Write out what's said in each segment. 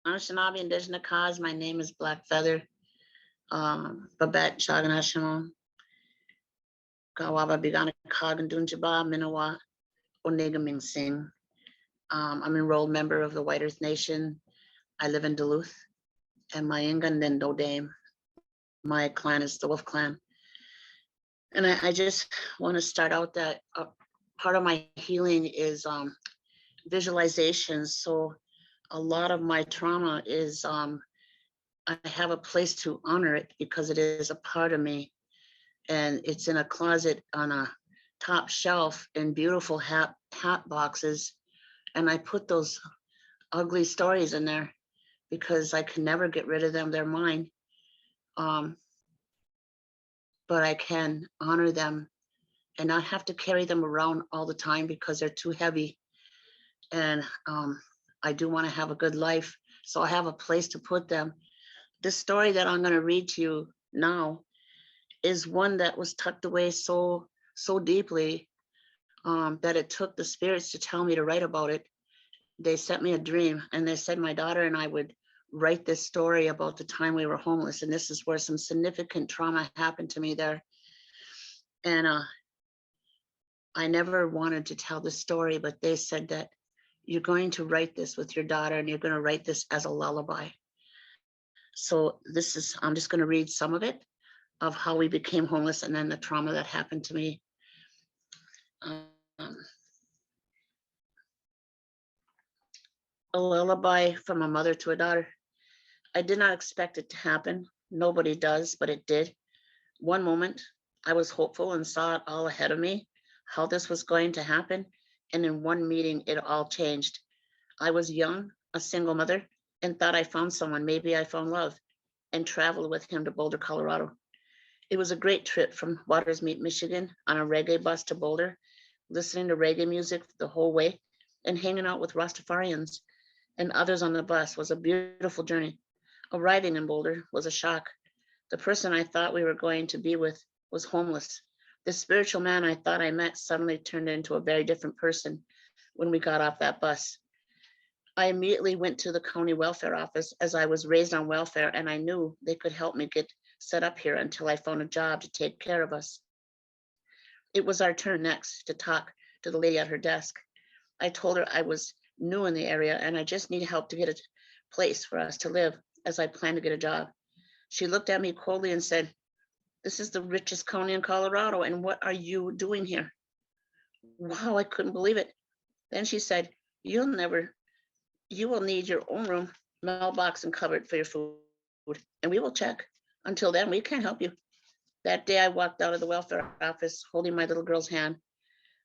Anishinaabe Indigenous cause. My name is Black Feather. Babette Shaganashimo. Kawaba Bigana Kagan Dunjaba Minawa Onega Ming Sing. I'm an enrolled member of the White Earth Nation. I live in Duluth, and my Ingan Nindo Dame. My clan is the Wolf Clan. And I just want to start out that part of my healing is visualization. So a lot of my trauma is I have a place to honor it because it is a part of me. And it's in a closet on a top shelf in beautiful hat boxes. And I put those ugly stories in there because I can never get rid of them. They're mine. But I can honor them and not have to carry them around all the time because they're too heavy. And I do want to have a good life. So I have a place to put them. This story that I'm going to read to you now is one that was tucked away so deeply that it took the spirits to tell me to write about it. They sent me a dream and they said my daughter and I would write this story about the time we were homeless. And this is where some significant trauma happened to me there. And I never wanted to tell the story, but they said that you're going to write this with your daughter and you're going to write this as a lullaby. So I'm just going to read some of it, of how we became homeless and then the trauma that happened to me. A lullaby from a mother to a daughter. I did not expect it to happen. Nobody does, but it did. One moment, I was hopeful and saw it all ahead of me, how this was going to happen. And in one meeting, it all changed. I was young, a single mother, and thought I found someone. Maybe I found love, and traveled with him to Boulder, Colorado. It was a great trip from Watersmeet, Michigan, on a reggae bus to Boulder, listening to reggae music the whole way, and hanging out with Rastafarians and others on the bus was a beautiful journey. Arriving in Boulder was a shock. The person I thought we were going to be with was homeless. The spiritual man I thought I met suddenly turned into a very different person when we got off that bus. I immediately went to the county welfare office as I was raised on welfare and I knew they could help me get set up here until I found a job to take care of us. It was our turn next to talk to the lady at her desk. I told her I was new in the area and I just needed help to get a place for us to live as I planned to get a job. She looked at me coldly and said, "This is the richest county in Colorado, and what are you doing here?" Wow, I couldn't believe it. Then she said, you will need your own room, mailbox, and cupboard for your food, and we will check. Until then, we can't help you. That day, I walked out of the welfare office holding my little girl's hand.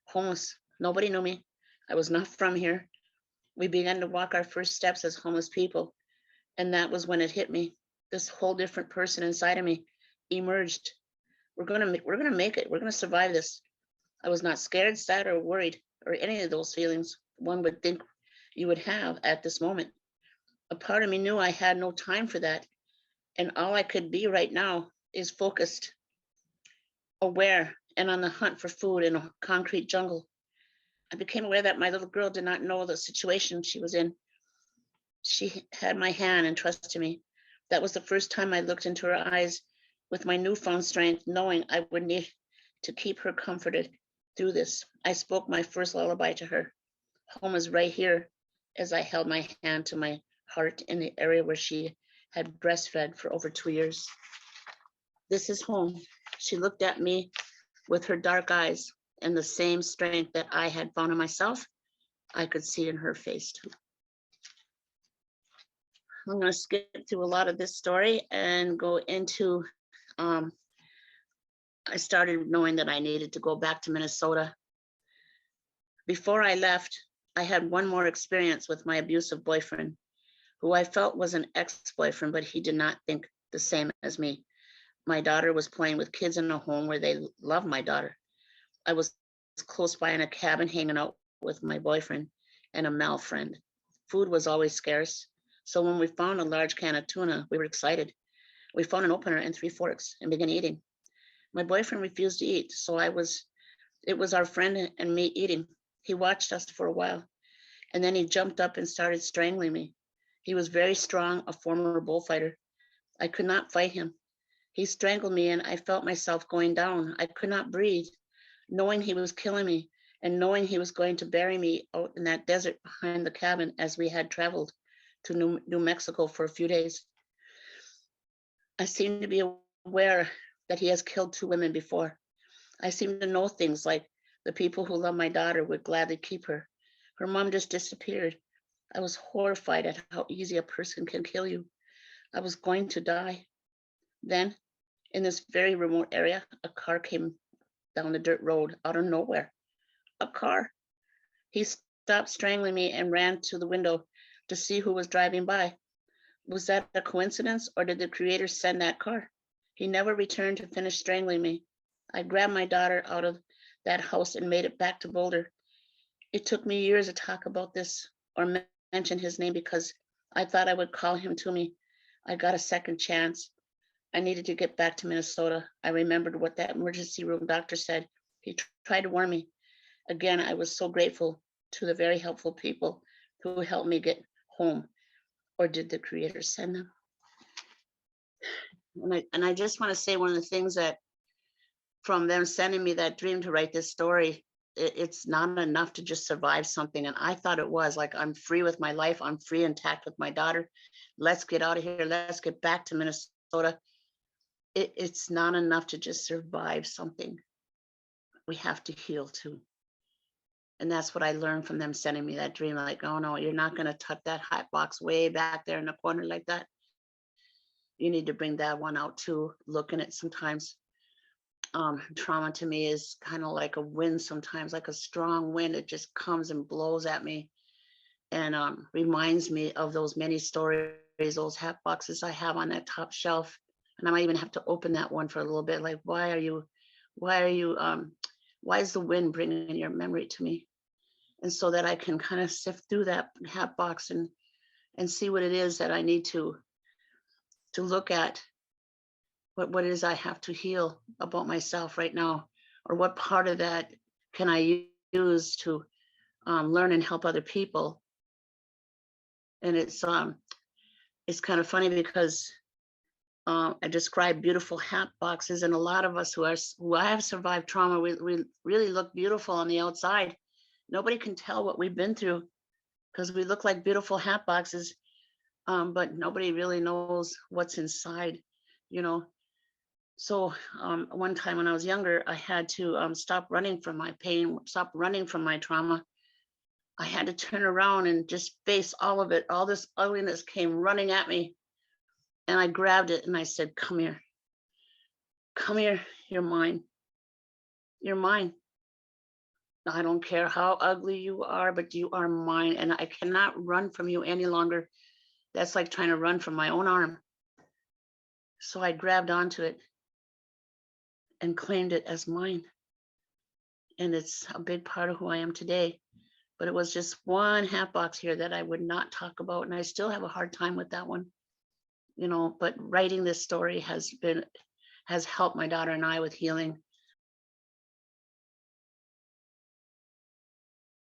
Homeless. Nobody knew me. I was not from here. We began to walk our first steps as homeless people. And that was when it hit me. This whole different person inside of me emerged. We're gonna make it. We're gonna survive this. I was not scared, sad, or worried, or any of those feelings one would think you would have at this moment. A part of me knew I had no time for that. And all I could be right now is focused, aware, and on the hunt for food in a concrete jungle. I became aware that my little girl did not know the situation she was in. She had my hand and trusted me. That was the first time I looked into her eyes with my newfound strength, knowing I would need to keep her comforted through this. I spoke my first lullaby to her. Home is right here, as I held my hand to my heart in the area where she had breastfed for over 2 years. This is home. She looked at me with her dark eyes, and the same strength that I had found in myself, I could see in her face too. I'm going to skip through a lot of this story and go into, I started knowing that I needed to go back to Minnesota. Before I left, I had one more experience with my abusive boyfriend, who I felt was an ex-boyfriend, but he did not think the same as me. My daughter was playing with kids in a home where they loved my daughter. I was close by in a cabin hanging out with my boyfriend and a male friend. Food was always scarce. So when we found a large can of tuna, we were excited. We found an opener and 3 forks and began eating. My boyfriend refused to eat, so it was our friend and me eating. He watched us for a while, and then he jumped up and started strangling me. He was very strong, a former bullfighter. I could not fight him. He strangled me and I felt myself going down. I could not breathe, knowing he was killing me and knowing he was going to bury me out in that desert behind the cabin as we had traveled to New Mexico for a few days. I seem to be aware that he has killed 2 women before. I seem to know things like the people who love my daughter would gladly keep her. Her mom just disappeared. I was horrified at how easy a person can kill you. I was going to die. Then, in this very remote area, a car came down the dirt road out of nowhere. A car. He stopped strangling me and ran to the window to see who was driving by. Was that a coincidence or did the Creator send that car? He never returned to finish strangling me. I grabbed my daughter out of that house and made it back to Boulder. It took me years to talk about this or mention his name because I thought I would call him to me. I got a second chance. I needed to get back to Minnesota. I remembered what that emergency room doctor said. He tried to warn me. Again, I was so grateful to the very helpful people who helped me get home. Or did the Creator send them? And I just want to say one of the things that from them sending me that dream to write this story, it's not enough to just survive something. And I thought it was like, I'm free with my life. I'm free, intact with my daughter. Let's get out of here. Let's get back to Minnesota. It's not enough to just survive something. We have to heal too. And that's what I learned from them sending me that dream. Like, oh no, you're not going to tuck that hot box way back there in the corner like that. You need to bring that one out too. Looking at sometimes trauma to me is kind of like a wind sometimes, like a strong wind. It just comes and blows at me and reminds me of those many stories, those hat boxes I have on that top shelf. And I might even have to open that one for a little bit. Like, why is the wind bringing your memory to me? And so that I can kind of sift through that hat box and see what it is that I need to look at, what it is I have to heal about myself right now, or what part of that can I use to learn and help other people. And it's kind of funny because I describe beautiful hat boxes, and a lot of us who have survived trauma, we really look beautiful on the outside. Nobody can tell what we've been through because we look like beautiful hat boxes, but nobody really knows what's inside, you know. So one time when I was younger, I had to stop running from my pain, stop running from my trauma. I had to turn around and just face all of it. All this ugliness came running at me. And I grabbed it and I said, come here. Come here. You're mine. You're mine. I don't care how ugly you are, but you are mine. And I cannot run from you any longer. That's like trying to run from my own arm. So I grabbed onto it and claimed it as mine. And it's a big part of who I am today. But it was just one hat box here that I would not talk about. And I still have a hard time with that one, you know, but writing this story has helped my daughter and I with healing.